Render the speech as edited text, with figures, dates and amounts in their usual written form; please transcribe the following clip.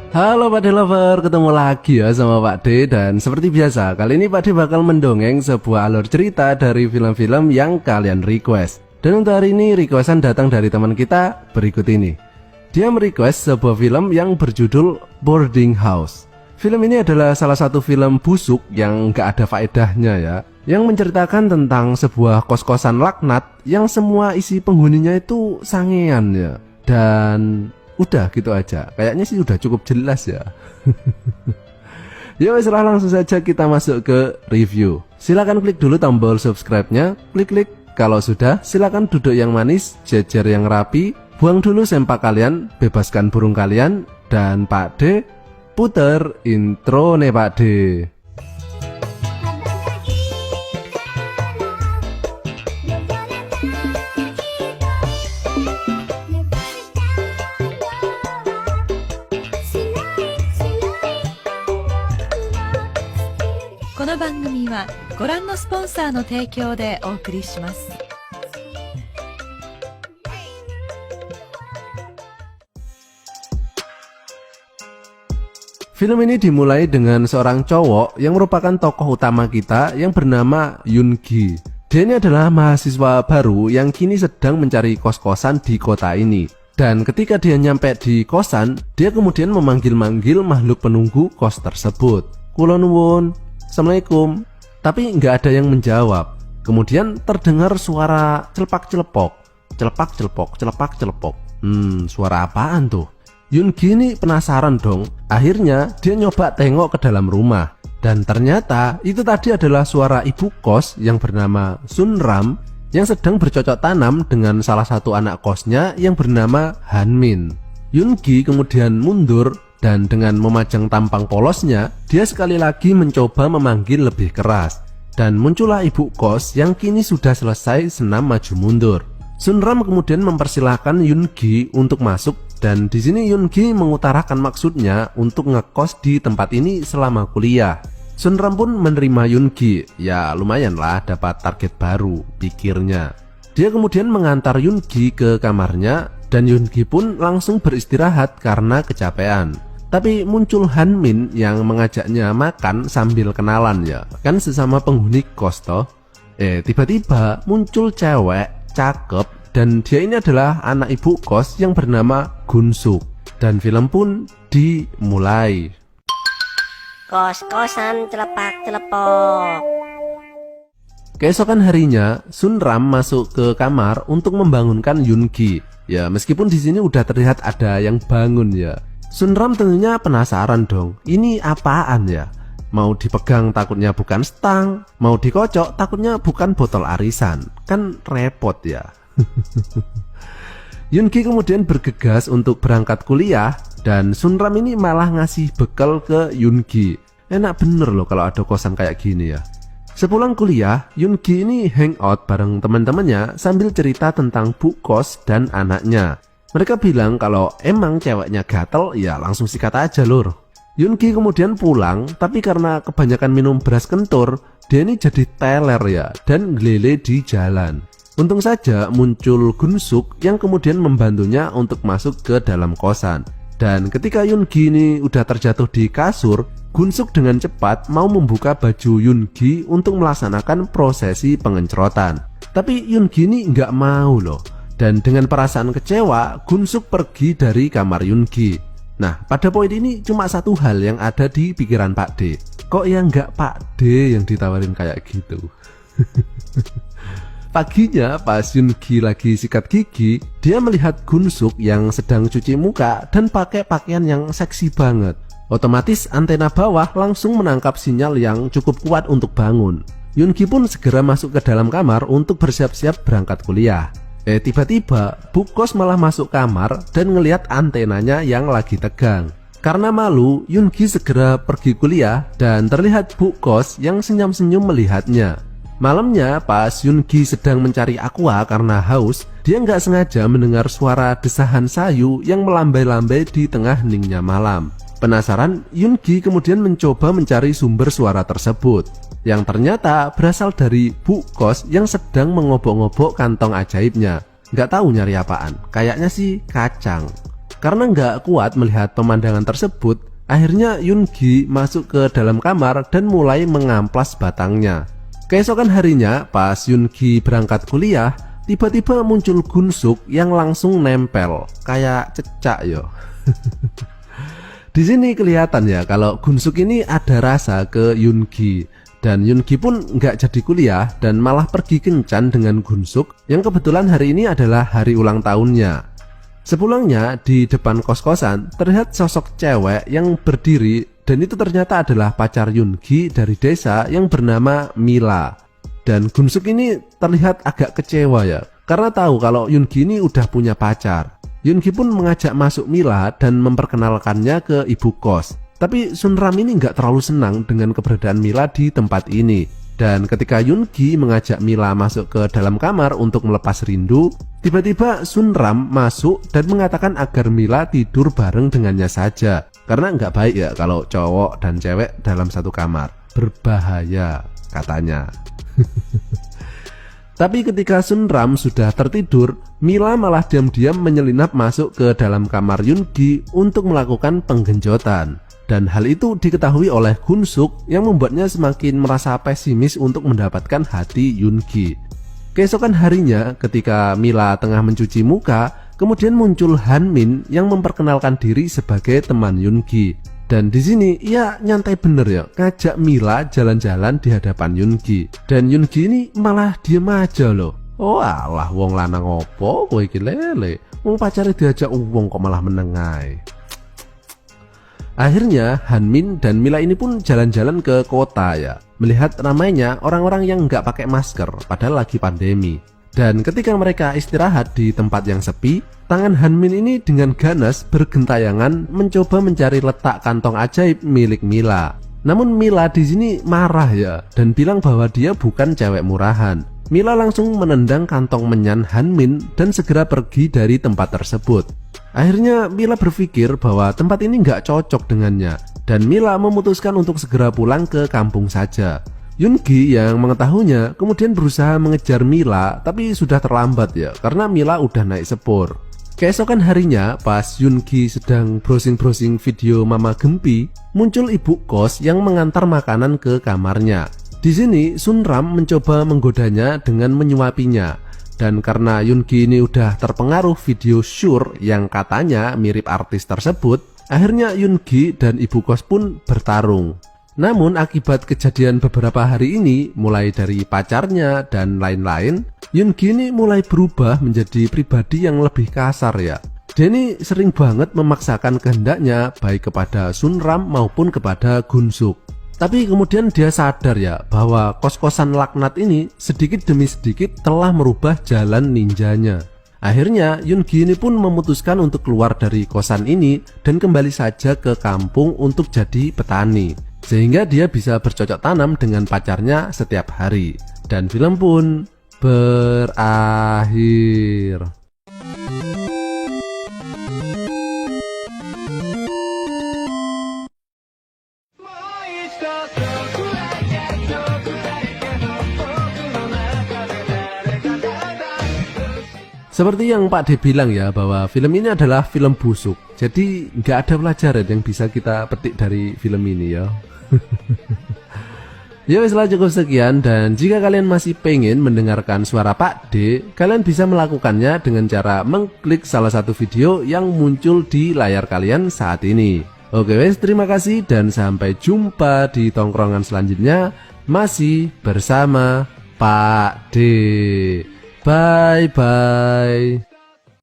Halo Pak D Lover, ketemu lagi ya sama Pak D. Dan seperti biasa, kali ini Pak D bakal mendongeng sebuah alur cerita dari film-film yang kalian request. Dan untuk hari ini requestan datang dari teman kita berikut ini. Dia merequest sebuah film yang berjudul Boarding House. Film ini adalah salah satu film busuk yang gak ada faedahnya ya, yang menceritakan tentang sebuah kos-kosan laknat yang semua isi penghuninya itu sangean ya. Dan udah gitu aja, kayaknya sih udah cukup jelas ya. Ya wes lah, langsung saja kita masuk ke review. Silakan klik dulu tombol subscribe-nya, klik kalau sudah silakan duduk yang manis, jejer yang rapi, buang dulu sempak kalian, bebaskan burung kalian, dan Pak D puter intro nih Pak D. この番組はご覧のスポンサーの提供でお送りします。Film ini dimulai dengan seorang cowok yang merupakan tokoh utama kita yang bernama Yoon Gi. Dia ini adalah mahasiswa baru yang kini sedang mencari kos-kosan di kota ini. Dan ketika dia nyampe di kosan, dia kemudian memanggil-manggil makhluk penunggu kos tersebut. Kula nuwun, Assalamualaikum. Tapi nggak ada yang menjawab. Kemudian terdengar suara celepak-celepok, celepak-celepok, celepak-celepok. Suara apaan tuh? Yoon Gi ini penasaran dong. Akhirnya dia nyoba tengok ke dalam rumah. Dan ternyata itu tadi adalah suara ibu kos yang bernama Sun Ram yang sedang bercocok tanam dengan salah satu anak kosnya yang bernama Han Min. Yoon Gi kemudian mundur dan dengan memajang tampang polosnya, dia sekali lagi mencoba memanggil lebih keras. Dan muncullah ibu kos yang kini sudah selesai senam maju mundur. Sun Ram kemudian mempersilahkan Yoon Gi untuk masuk, dan di sini Yoon Gi mengutarakan maksudnya untuk ngekos di tempat ini selama kuliah. Sun Ram pun menerima Yoon Gi, ya lumayan lah dapat target baru, pikirnya. Dia kemudian mengantar Yoon Gi ke kamarnya, dan Yoon Gi pun langsung beristirahat karena kecapean. Tapi muncul Han Min yang mengajaknya makan sambil kenalan ya, kan sesama penghuni kos toh. Tiba-tiba muncul cewek cakep, dan dia ini adalah anak ibu kos yang bernama Gun Suk. Dan film pun dimulai. Kos-kosan celepak-celepok. Keesokan harinya, Sun Ram masuk ke kamar untuk membangunkan Yoon Gi. Ya, meskipun di sini udah terlihat ada yang bangun ya. Sun Ram tentunya penasaran dong. Ini apaan ya? Mau dipegang takutnya bukan stang, mau dikocok takutnya bukan botol arisan. Kan repot ya. Yoon Gi kemudian bergegas untuk berangkat kuliah, dan Sun Ram ini malah ngasih bekal ke Yoon Gi. Enak bener loh kalau ada kosan kayak gini ya. Sepulang kuliah, Yoon Gi ini hangout bareng teman-temannya sambil cerita tentang bu kos dan anaknya. Mereka bilang kalau emang ceweknya gatel, ya langsung sikat aja lur. Yoon Gi kemudian pulang, tapi karena kebanyakan minum beras kentur, dia ini jadi teler ya, dan ngelele di jalan. Untung saja muncul Gun Suk yang kemudian membantunya untuk masuk ke dalam kosan. Dan ketika Yoon Gi ini udah terjatuh di kasur, Gun Suk dengan cepat mau membuka baju Yoon Gi untuk melaksanakan prosesi pengencrotan. Tapi Yoon Gi ini nggak mau loh. Dan dengan perasaan kecewa, Gun Suk pergi dari kamar Yoon Gi. Nah, pada poin ini cuma satu hal yang ada di pikiran Pak D. Kok yang nggak Pak D yang ditawarin kayak gitu? Paginya pas Yoon Gi lagi sikat gigi, dia melihat Gun Suk yang sedang cuci muka dan pakai pakaian yang seksi banget. Otomatis antena bawah langsung menangkap sinyal yang cukup kuat untuk bangun. Yoon Gi pun segera masuk ke dalam kamar untuk bersiap-siap berangkat kuliah. Tiba-tiba bu kos malah masuk kamar dan ngelihat antenanya yang lagi tegang. Karena malu, Yoon Gi segera pergi kuliah dan terlihat bu kos yang senyum-senyum melihatnya. Malamnya pas Yoon Gi sedang mencari aqua karena haus, dia nggak sengaja mendengar suara desahan sayu yang melambai-lambai di tengah heningnya malam. Penasaran, Yoon Gi kemudian mencoba mencari sumber suara tersebut, yang ternyata berasal dari bu kos yang sedang mengobok-ngobok kantong ajaibnya. Nggak tahu nyari apaan, kayaknya sih kacang. Karena nggak kuat melihat pemandangan tersebut, akhirnya Yoongi masuk ke dalam kamar dan mulai mengamplas batangnya. Keesokan harinya, pas Yoongi berangkat kuliah, tiba-tiba muncul Gunsuk yang langsung nempel, kayak cecak yo. Di sini kelihatan ya kalau Gunsuk ini ada rasa ke Yoongi. Dan Yoongi pun nggak jadi kuliah dan malah pergi kencan dengan Gunsuk yang kebetulan hari ini adalah hari ulang tahunnya. Sepulangnya di depan kos-kosan terlihat sosok cewek yang berdiri dan itu ternyata adalah pacar Yoongi dari desa yang bernama Mila. Dan Gunsuk ini terlihat agak kecewa ya karena tahu kalau Yoongi ini udah punya pacar. Yoongi pun mengajak masuk Mila dan memperkenalkannya ke ibu kos. Tapi Sunram ini nggak terlalu senang dengan keberadaan Mila di tempat ini. Dan ketika Yoongi mengajak Mila masuk ke dalam kamar untuk melepas rindu, tiba-tiba Sunram masuk dan mengatakan agar Mila tidur bareng dengannya saja. Karena nggak baik ya kalau cowok dan cewek dalam satu kamar. Berbahaya katanya. Tapi ketika Sunram sudah tertidur, Mila malah diam-diam menyelinap masuk ke dalam kamar Yoongi untuk melakukan penggenjotan. Dan hal itu diketahui oleh Gunsuk yang membuatnya semakin merasa pesimis untuk mendapatkan hati Yoongi. Keesokan harinya ketika Mila tengah mencuci muka, kemudian muncul Hanmin yang memperkenalkan diri sebagai teman Yoongi. Dan di sini ia nyantai bener ya, ngajak Mila jalan-jalan di hadapan Yoongi. Dan Yoongi ini malah diem aja loh. Oh alah, wong lanang opo kowe iki lele. Wong pacare diajak wong kok malah menengai. Akhirnya Hanmin dan Mila ini pun jalan-jalan ke kota ya, melihat ramainya orang-orang yang nggak pakai masker padahal lagi pandemi. Dan ketika mereka istirahat di tempat yang sepi, tangan Hanmin ini dengan ganas bergentayangan mencoba mencari letak kantong ajaib milik Mila. Namun Mila di sini marah ya dan bilang bahwa dia bukan cewek murahan. Mila langsung menendang kantong menyan Hanmin dan segera pergi dari tempat tersebut. Akhirnya Mila berpikir bahwa tempat ini nggak cocok dengannya dan Mila memutuskan untuk segera pulang ke kampung saja. Yoongi yang mengetahuinya kemudian berusaha mengejar Mila tapi sudah terlambat ya karena Mila udah naik sepur. Keesokan harinya pas Yoongi sedang browsing-browsing video Mama Gempi, muncul ibu kos yang mengantar makanan ke kamarnya. Di sini Sunram mencoba menggodanya dengan menyuapinya. Dan karena Yoongi ini udah terpengaruh video Shure yang katanya mirip artis tersebut, akhirnya Yoongi dan ibu kos pun bertarung. Namun akibat kejadian beberapa hari ini, mulai dari pacarnya dan lain-lain, Yoongi ini mulai berubah menjadi pribadi yang lebih kasar ya. Dia ini sering banget memaksakan kehendaknya baik kepada Sunram maupun kepada Gunsuk. Tapi kemudian dia sadar ya bahwa kos-kosan laknat ini sedikit demi sedikit telah merubah jalan ninjanya. Akhirnya Yoongi ini pun memutuskan untuk keluar dari kosan ini dan kembali saja ke kampung untuk jadi petani. Sehingga dia bisa bercocok tanam dengan pacarnya setiap hari. Dan film pun berakhir. Seperti yang Pak D bilang ya bahwa film ini adalah film busuk. Jadi nggak ada pelajaran yang bisa kita petik dari film ini ya. Ya wes lah, cukup sekian. Dan jika kalian masih pengen mendengarkan suara Pak D, kalian bisa melakukannya dengan cara mengklik salah satu video yang muncul di layar kalian saat ini. Oke wes, terima kasih dan sampai jumpa di tongkrongan selanjutnya. Masih bersama Pak D. Bye bye.